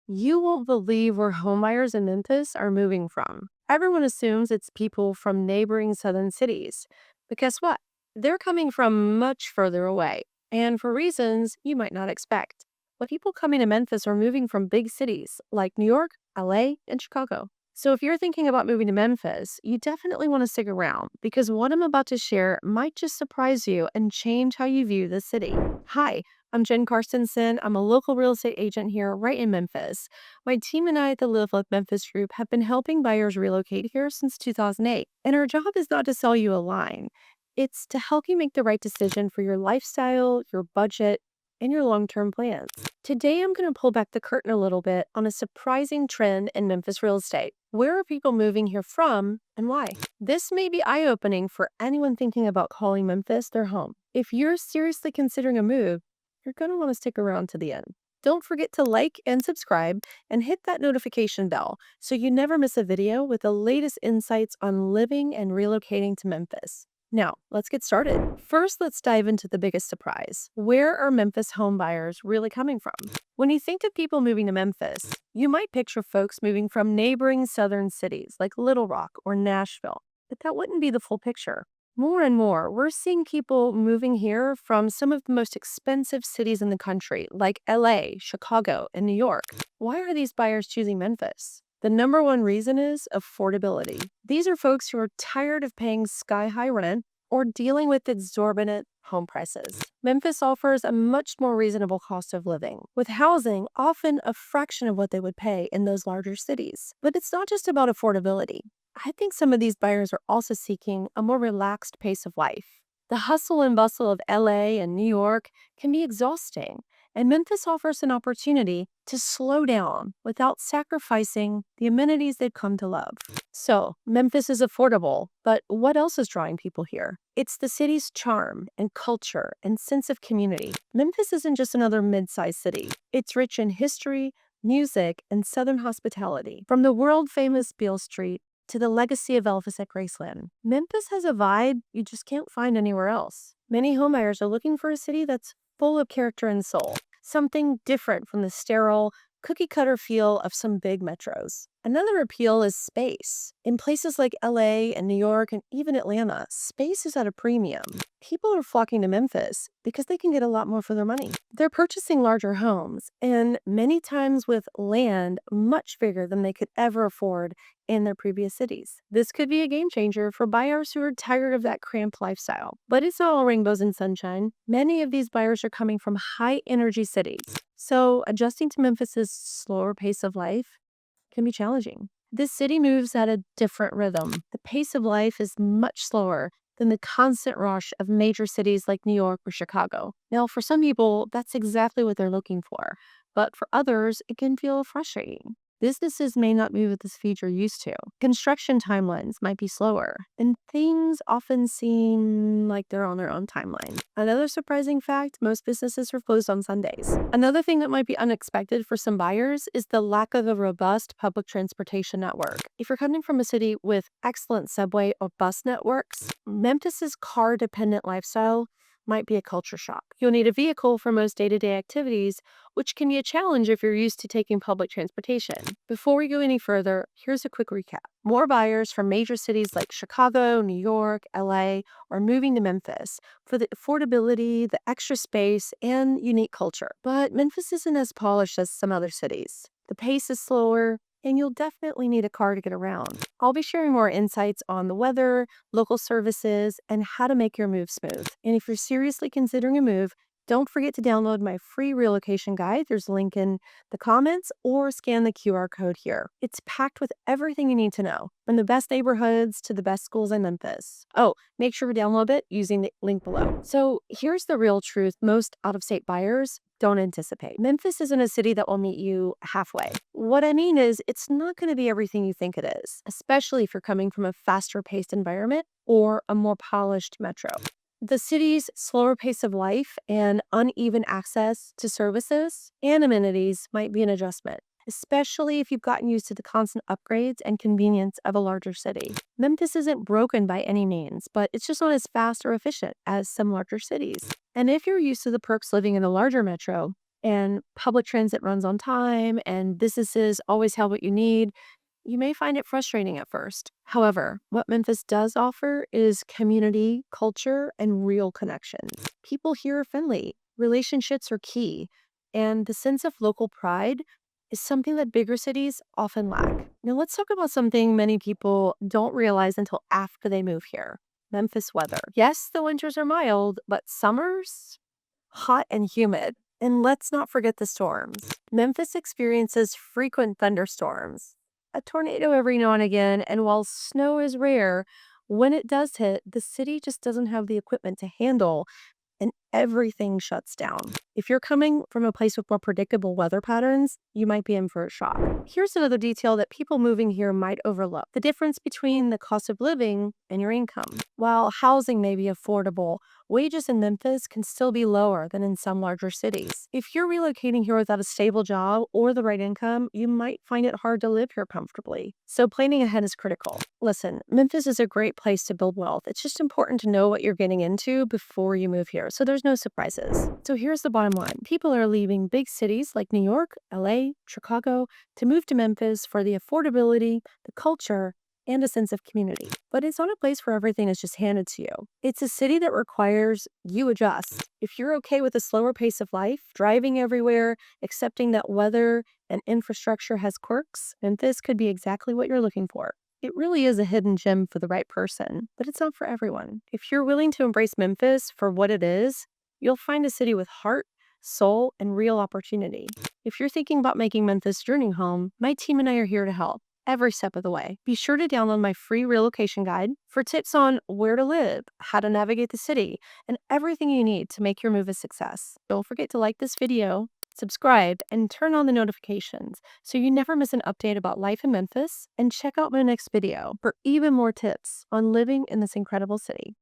You won't believe where homebuyers in Memphis are moving from. Everyone assumes it's people from neighboring southern cities. But guess what? They're coming from much further away, and for reasons you might not expect. But people coming to Memphis are moving from big cities like New York, LA, and Chicago. So if you're thinking about moving to Memphis, you definitely want to stick around because what I'm about to share might just surprise you and change how you view the city. Hi, I'm Jen Carstensen. I'm a local real estate agent here right in Memphis. My team and I at the Live Like Memphis group have been helping buyers relocate here since 2008. And our job is not to sell you a line, it's to help you make the right decision for your lifestyle, your budget, and your long term plans. Today, I'm going to pull back the curtain a little bit on a surprising trend in Memphis real estate. Where are people moving here from and why? This may be eye opening for anyone thinking about calling Memphis their home. If you're seriously considering a move, you're going to want to stick around to the end. Don't forget to like and subscribe and hit that notification bell so you never miss a video with the latest insights on living and relocating to Memphis. Now, let's get started. First, let's dive into the biggest surprise. Where are Memphis home buyers really coming from? When you think of people moving to Memphis, you might picture folks moving from neighboring southern cities like Little Rock or Nashville, but that wouldn't be the full picture. More and more, we're seeing people moving here from some of the most expensive cities in the country, like LA, Chicago, and New York. Why are these buyers choosing Memphis? The number one reason is affordability. These are folks who are tired of paying sky high rent or dealing with exorbitant home prices. Memphis offers a much more reasonable cost of living, with housing often a fraction of what they would pay in those larger cities. But it's not just about affordability. I think some of these buyers are also seeking a more relaxed pace of life. The hustle and bustle of LA and New York can be exhausting, and Memphis offers an opportunity to slow down without sacrificing the amenities they've come to love. So, Memphis is affordable, but what else is drawing people here? It's the city's charm and culture and sense of community. Memphis isn't just another mid-sized city. It's rich in history, music, and southern hospitality. From the world-famous Beale Street to the legacy of Elvis at Graceland, Memphis has a vibe you just can't find anywhere else. Many homebuyers are looking for a city that's full of character and soul, something different from the sterile, cookie cutter feel of some big metros. Another appeal is space. In places like LA and New York and even Atlanta, space is at a premium. People are flocking to Memphis because they can get a lot more for their money. They're purchasing larger homes, and many times with land much bigger than they could ever afford in their previous cities. This could be a game changer for buyers who are tired of that cramped lifestyle. But it's not all rainbows and sunshine. Many of these buyers are coming from high energy cities. So adjusting to Memphis's slower pace of life can be challenging. This city moves at a different rhythm. The pace of life is much slower than the constant rush of major cities like New York or Chicago. Now, for some people, that's exactly what they're looking for. But for others, it can feel frustrating. Businesses may not move at the speed you're used to. Construction timelines might be slower, and things often seem like they're on their own timeline. Another surprising fact, most businesses are closed on Sundays. Another thing that might be unexpected for some buyers is the lack of a robust public transportation network. If you're coming from a city with excellent subway or bus networks, Memphis's car-dependent lifestyle might be a culture shock. You'll need a vehicle for most day-to-day activities, which can be a challenge if you're used to taking public transportation. Before we go any further, here's a quick recap. More buyers from major cities like Chicago, New York, LA are moving to Memphis for the affordability, the extra space, and unique culture. But Memphis isn't as polished as some other cities. The pace is slower, and you'll definitely need a car to get around. I'll be sharing more insights on the weather, local services, and how to make your move smooth. And if you're seriously considering a move, don't forget to download my free relocation guide. There's a link in the comments or scan the QR code here. It's packed with everything you need to know, from the best neighborhoods to the best schools in Memphis. Oh, make sure to download it using the link below. So here's the real truth most out-of-state buyers don't anticipate. Memphis isn't a city that will meet you halfway. What I mean is, it's not going to be everything you think it is, especially if you're coming from a faster paced environment or a more polished metro. The city's slower pace of life and uneven access to services and amenities might be an adjustment, especially if you've gotten used to the constant upgrades and convenience of a larger city. Memphis isn't broken by any means, but it's just not as fast or efficient as some larger cities. And if you're used to the perks living in a larger metro, and public transit runs on time, and businesses always have what you need, you may find it frustrating at first. However, what Memphis does offer is community, culture, and real connections. People here are friendly, relationships are key, and the sense of local pride is something that bigger cities often lack. Now, let's talk about something many people don't realize until after they move here: Memphis weather. Yes, the winters are mild, but summers? Hot and humid. And let's not forget the storms. Memphis experiences frequent thunderstorms, a tornado every now and again, and while snow is rare, when it does hit, the city just doesn't have the equipment to handle, and everything shuts down. If you're coming from a place with more predictable weather patterns, you might be in for a shock. Here's another detail that people moving here might overlook: the difference between the cost of living and your income. While housing may be affordable, wages in Memphis can still be lower than in some larger cities. If you're relocating here without a stable job or the right income, you might find it hard to live here comfortably. So planning ahead is critical. Listen, Memphis is a great place to build wealth. It's just important to know what you're getting into before you move here, so there's no surprises. So here's the bottom line: people are leaving big cities like New York, LA, Chicago to move to Memphis for the affordability, the culture, and a sense of community. But it's not a place where everything is just handed to you. It's a city that requires you adjust. If you're okay with a slower pace of life, driving everywhere, accepting that weather and infrastructure has quirks, then this could be exactly what you're looking for. It really is a hidden gem for the right person, but it's not for everyone. If you're willing to embrace Memphis for what it is, you'll find a city with heart, soul, and real opportunity. If you're thinking about making Memphis journey home, my team and I are here to help every step of the way. Be sure to download my free relocation guide for tips on where to live, how to navigate the city, and everything you need to make your move a success. Don't forget to like this video, subscribe, and turn on the notifications so you never miss an update about life in Memphis. And check out my next video for even more tips on living in this incredible city.